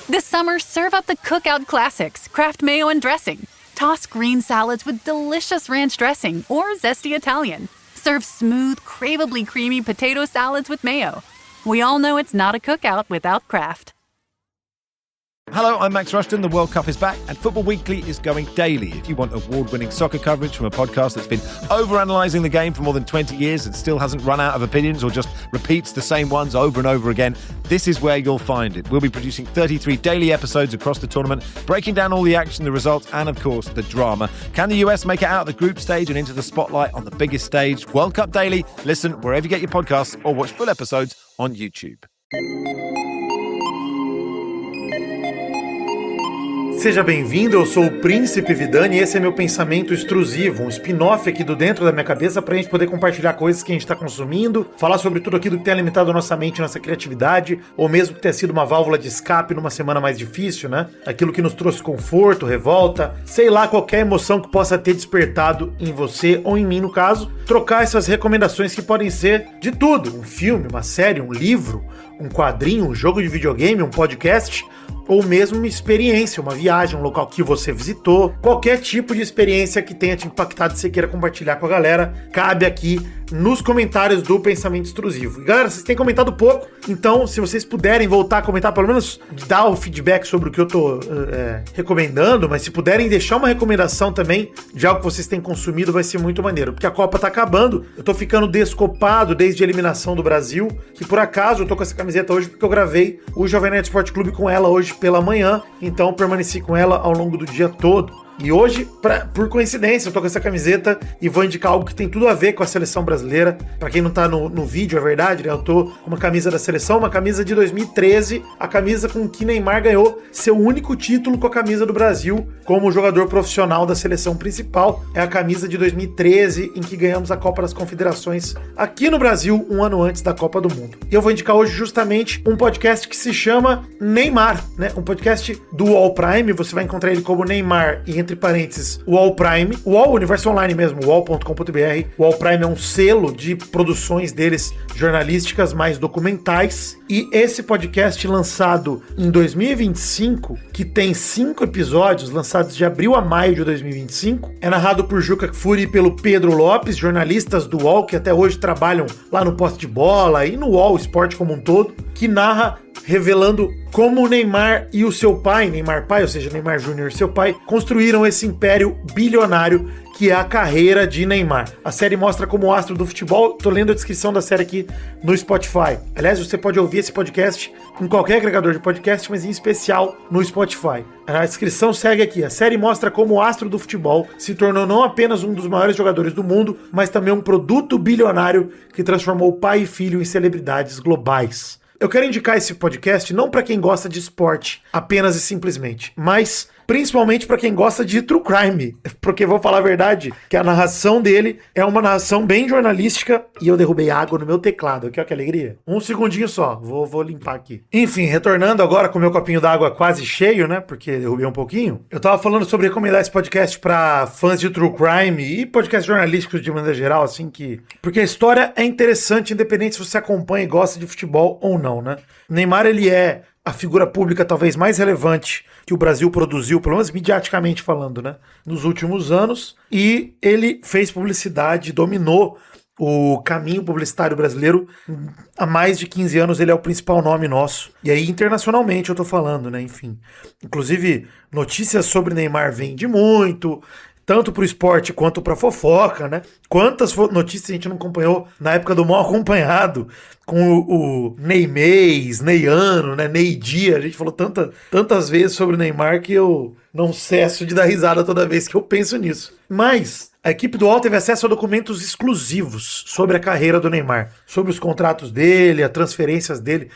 This summer, serve up the cookout classics, Kraft Mayo and Dressing. Toss green salads with delicious ranch dressing or zesty Italian. Serve smooth, craveably creamy potato salads with mayo. We all know it's not a cookout without Kraft. Hello, I'm Max Rushton. The World Cup is back and Football Weekly is going daily. If you want award-winning soccer coverage from a podcast that's been overanalyzing the game for more than 20 years and still hasn't run out of opinions or just repeats the same ones over and over again, this is where you'll find it. We'll be producing 33 daily episodes across the tournament, breaking down all the action, the results, and of course, the drama. Can the US make it out of the group stage and into the spotlight on the biggest stage? World Cup Daily. Listen wherever you get your podcasts or watch full episodes on YouTube. Seja bem-vindo, eu sou o Príncipe Vidani e esse é meu pensamento extrusivo, um spin-off aqui do dentro da minha cabeça pra gente poder compartilhar coisas que a gente tá consumindo, falar sobre tudo aquilo que tem alimentado a nossa mente, nossa criatividade, ou mesmo que tenha sido uma válvula de escape numa semana mais difícil, né? Aquilo que nos trouxe conforto, revolta, sei lá, qualquer emoção que possa ter despertado em você ou em mim, no caso, trocar essas recomendações que podem ser de tudo, um filme, uma série, um livro, um quadrinho, um jogo de videogame, um podcast, ou mesmo uma experiência, uma viagem, um local que você visitou, qualquer tipo de experiência que tenha te impactado e você queira compartilhar com a galera, cabe aqui nos comentários do Pensamento Extrusivo. E galera, vocês têm comentado pouco, então se vocês puderem voltar a comentar, pelo menos dar o feedback sobre o que eu tô recomendando, mas se puderem deixar uma recomendação também de algo que vocês têm consumido, vai ser muito maneiro, porque a Copa tá acabando, eu tô ficando descopado desde a eliminação do Brasil, que por acaso eu tô com essa camiseta hoje porque eu gravei o Jovem Nerd Esporte Clube com ela hoje pela manhã, então permaneci com ela ao longo do dia todo. E hoje, por coincidência, eu tô com essa camiseta e vou indicar algo que tem tudo a ver com a seleção brasileira. Pra quem não tá no vídeo, é verdade, né? Eu tô com uma camisa da seleção, uma camisa de 2013, a camisa com que Neymar ganhou seu único título com a camisa do Brasil como jogador profissional da seleção principal. É a camisa de 2013, em que ganhamos a Copa das Confederações aqui no Brasil, um ano antes da Copa do Mundo. E eu vou indicar hoje justamente um podcast que se chama Neymar, né? Um podcast do UOL Prime, você vai encontrar ele como Neymar e entre parênteses, UOL Prime, UOL Universo Online mesmo, uol.com.br. O UOL Prime é um selo de produções deles jornalísticas mais documentais. E esse podcast lançado em 2025, que tem 5 episódios lançados de abril a maio de 2025, é narrado por Juca Kfouri e pelo Pedro Lopes, jornalistas do UOL que até hoje trabalham lá no Posse de Bola e no UOL Esporte como um todo, que narra revelando como o Neymar e o seu pai, Neymar pai, ou seja, Neymar Júnior e seu pai, construíram esse império bilionário que é a carreira de Neymar. A série mostra como o astro do futebol, tô lendo a descrição da série aqui no Spotify. Aliás, você pode ouvir esse podcast em qualquer agregador de podcast, mas em especial no Spotify. A descrição segue aqui. A série mostra como o astro do futebol se tornou não apenas um dos maiores jogadores do mundo, mas também um produto bilionário que transformou pai e filho em celebridades globais. Eu quero indicar esse podcast não para quem gosta de esporte, apenas e simplesmente, mas principalmente para quem gosta de true crime, porque vou falar a verdade, que a narração dele é uma narração bem jornalística e eu derrubei água no meu teclado, aqui ó que alegria. Um segundinho só, vou limpar aqui. Enfim, retornando agora com o meu copinho d'água quase cheio, né, porque derrubei um pouquinho, eu tava falando sobre recomendar esse podcast para fãs de true crime e podcasts jornalísticos de maneira geral, assim que... Porque a história é interessante, independente se você acompanha e gosta de futebol ou não, né. Neymar, ele é a figura pública talvez mais relevante que o Brasil produziu, pelo menos mediaticamente falando, né, nos últimos anos, e ele fez publicidade, dominou o caminho publicitário brasileiro há mais de 15 anos, ele é o principal nome nosso, e aí internacionalmente eu tô falando, né, enfim. Inclusive, notícias sobre Neymar vêm de muito, tanto pro esporte quanto pra fofoca, né? Quantas notícias a gente não acompanhou na época do Mal Acompanhado, com o Neymês, Neyano, né? Ney Dia, a gente falou tantas vezes sobre o Neymar que eu não cesso de dar risada toda vez que eu penso nisso. Mas a equipe do UOL teve acesso a documentos exclusivos sobre a carreira do Neymar, sobre os contratos dele, as transferências dele,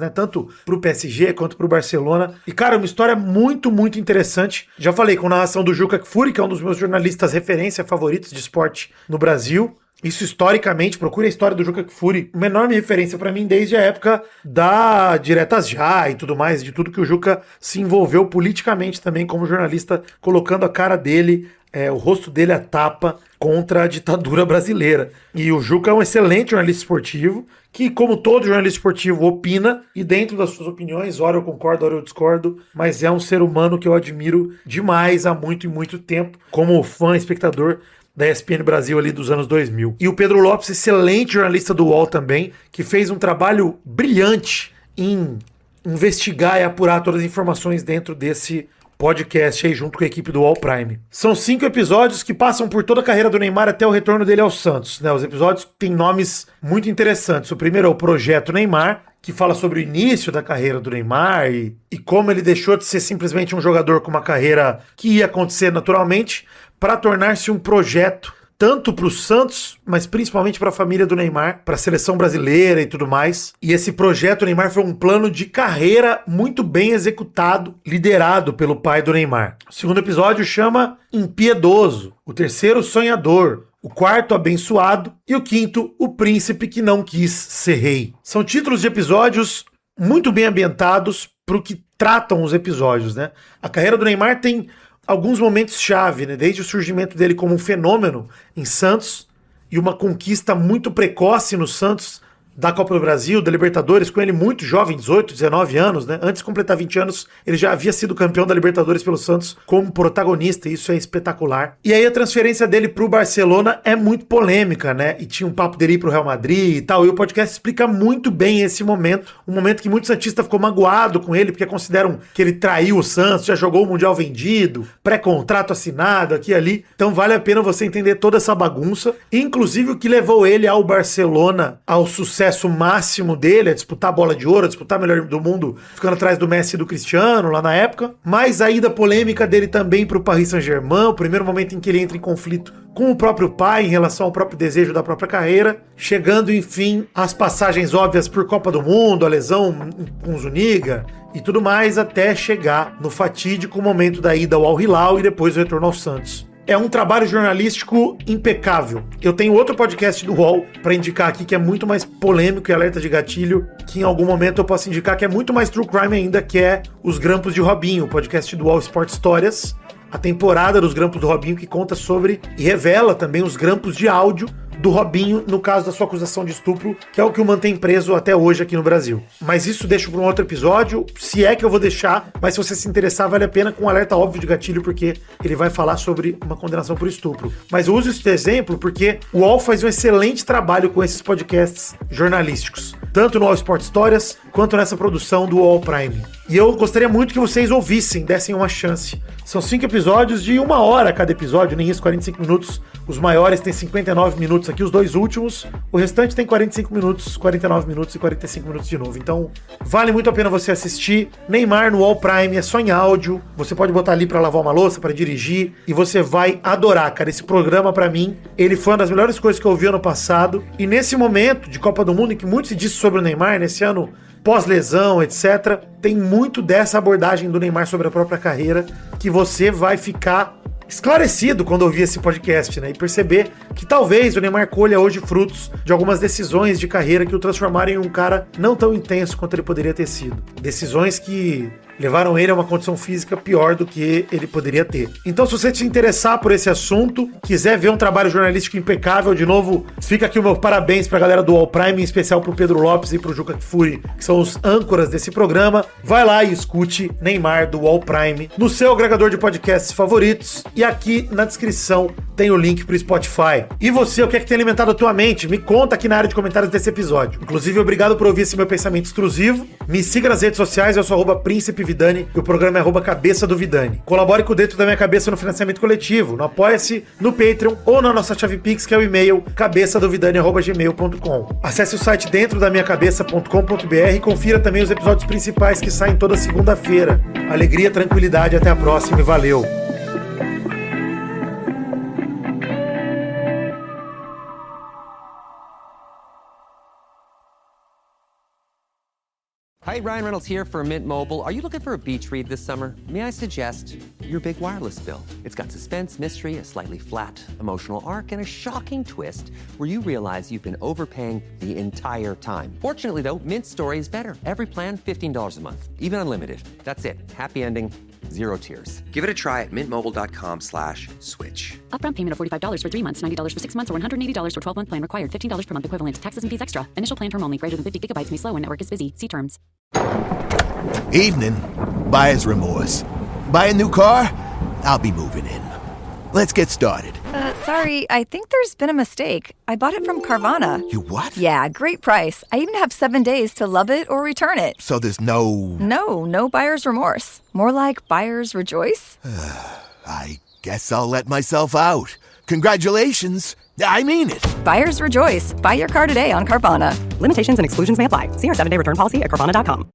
né, tanto pro PSG quanto pro Barcelona. E, cara, uma história muito, muito interessante. Já falei com a narração do Juca Kfouri, que é um dos meus jornalistas referência favoritos de esporte no Brasil. Isso historicamente, procure a história do Juca Kfouri, uma enorme referência pra mim desde a época da Diretas Já e tudo mais, de tudo que o Juca se envolveu politicamente também como jornalista, colocando a cara dele, o rosto dele à tapa contra a ditadura brasileira. E o Juca é um excelente jornalista esportivo, que, como todo jornalista esportivo, opina, e dentro das suas opiniões, ora eu concordo, ora eu discordo, mas é um ser humano que eu admiro demais há muito e muito tempo, como fã, espectador da ESPN Brasil ali dos anos 2000. E o Pedro Lopes, excelente jornalista do UOL também, que fez um trabalho brilhante em investigar e apurar todas as informações dentro desse podcast aí junto com a equipe do All Prime. São 5 episódios que passam por toda a carreira do Neymar até o retorno dele ao Santos, né? Os episódios têm nomes muito interessantes. O primeiro é o Projeto Neymar, que fala sobre o início da carreira do Neymar e como ele deixou de ser simplesmente um jogador com uma carreira que ia acontecer naturalmente para tornar-se um projeto tanto para o Santos, mas principalmente para a família do Neymar, para a seleção brasileira e tudo mais. E esse projeto Neymar foi um plano de carreira muito bem executado, liderado pelo pai do Neymar. O segundo episódio chama Impiedoso, o terceiro Sonhador, o quarto Abençoado e o quinto O Príncipe que Não Quis Ser Rei. São títulos de episódios muito bem ambientados para o que tratam os episódios, né? A carreira do Neymar tem alguns momentos-chave, né? Desde o surgimento dele como um fenômeno em Santos e uma conquista muito precoce no Santos da Copa do Brasil, da Libertadores, com ele muito jovem, 18, 19 anos, né? Antes de completar 20 anos, ele já havia sido campeão da Libertadores pelo Santos como protagonista, e isso é espetacular. E aí a transferência dele pro Barcelona é muito polêmica, né? E tinha um papo dele ir pro Real Madrid e tal, e o podcast explica muito bem esse momento, um momento que muito santista ficou magoado com ele, porque consideram que ele traiu o Santos, já jogou o Mundial vendido, pré-contrato assinado aqui e ali. Então vale a pena você entender toda essa bagunça, inclusive o que levou ele ao Barcelona, ao sucesso máximo dele, a disputar a bola de ouro, a disputar a melhor do mundo, ficando atrás do Messi e do Cristiano lá na época, mas a ida polêmica dele também pro Paris Saint-Germain, o primeiro momento em que ele entra em conflito com o próprio pai em relação ao próprio desejo da própria carreira, chegando enfim às passagens óbvias por Copa do Mundo, a lesão com Zuniga e tudo mais, até chegar no fatídico momento da ida ao Al Hilal e depois o retorno ao Santos. É um trabalho jornalístico impecável. Eu tenho outro podcast do UOL para indicar aqui que é muito mais polêmico e alerta de gatilho, que em algum momento eu posso indicar que é muito mais true crime ainda, que é Os Grampos de Robinho, o podcast do UOL Sport Histórias, a temporada dos Grampos do Robinho, que conta sobre e revela também os grampos de áudio do Robinho no caso da sua acusação de estupro, que é o que o mantém preso até hoje aqui no Brasil. Mas isso deixo para um outro episódio, se é que eu vou deixar, mas se você se interessar, vale a pena, com um alerta óbvio de gatilho, porque ele vai falar sobre uma condenação por estupro. Mas eu uso esse exemplo porque o UOL faz um excelente trabalho com esses podcasts jornalísticos, tanto no UOL Sport Histórias, quanto nessa produção do UOL Prime. E eu gostaria muito que vocês ouvissem, dessem uma chance. São 5 episódios de 1 hora cada episódio, nem isso, 45 minutos. Os maiores têm 59 minutos aqui, os 2 últimos. O restante tem 45 minutos, 49 minutos e 45 minutos de novo. Então, vale muito a pena você assistir. Neymar no All Prime, é só em áudio. Você pode botar ali pra lavar uma louça, pra dirigir. E você vai adorar, cara. Esse programa, pra mim, ele foi uma das melhores coisas que eu vi ano passado. E nesse momento de Copa do Mundo, em que muito se disse sobre o Neymar, nesse ano pós-lesão, etc., tem muito dessa abordagem do Neymar sobre a própria carreira que você vai ficar esclarecido quando ouvir esse podcast, né? E perceber que talvez o Neymar colha hoje frutos de algumas decisões de carreira que o transformaram em um cara não tão intenso quanto ele poderia ter sido. Decisões que levaram ele a uma condição física pior do que ele poderia ter. Então, se você se interessar por esse assunto, quiser ver um trabalho jornalístico impecável, de novo, fica aqui o meu parabéns pra galera do All Prime, em especial pro Pedro Lopes e pro Juca Kfouri, que são os âncoras desse programa. Vai lá e escute Neymar do All Prime no seu agregador de podcasts favoritos, e aqui na descrição tem o link pro Spotify. E você, o que é que tem alimentado a tua mente? Me conta aqui na área de comentários desse episódio. Inclusive, obrigado por ouvir esse meu pensamento extrusivo. Me siga nas redes sociais, eu sou @Príncipe Vidani e o programa é @Cabeça do Vidani. Colabore com o Dentro da Minha Cabeça no financiamento coletivo, no Apoia-se, no Patreon ou na nossa chave Pix, que é o e-mail cabeçadovidani@gmail.com. Acesse o site dentrodamiacabeça.com.br e confira também os episódios principais que saem toda segunda-feira. Alegria, tranquilidade, até a próxima e valeu! Hi, Ryan Reynolds here for Mint Mobile. Are you looking for a beach read this summer? May I suggest your big wireless bill? It's got suspense, mystery, a slightly flat, emotional arc, and a shocking twist where you realize you've been overpaying the entire time. Fortunately, though, Mint's story is better. Every plan, $15 a month. Even unlimited. That's it. Happy ending. 0 tears. Give it a try at mintmobile.com/switch. Upfront payment of $45 for 3 months, $90 for 6 months, or $180 for 12-month plan required. $15 per month equivalent. Taxes and fees extra. Initial plan term only. Greater than 50 gigabytes may slow when network is busy. See terms. Evening. Buyer's remorse. Buy a new car? I'll be moving in. Let's get started. Sorry, I think there's been a mistake. I bought it from Carvana. You what? Yeah, great price. I even have 7 days to love it or return it. So there's no... No buyer's remorse. More like buyer's rejoice. I guess I'll let myself out. Congratulations. I mean it. Buyer's rejoice. Buy your car today on Carvana. Limitations and exclusions may apply. See our 7-day return policy at Carvana.com.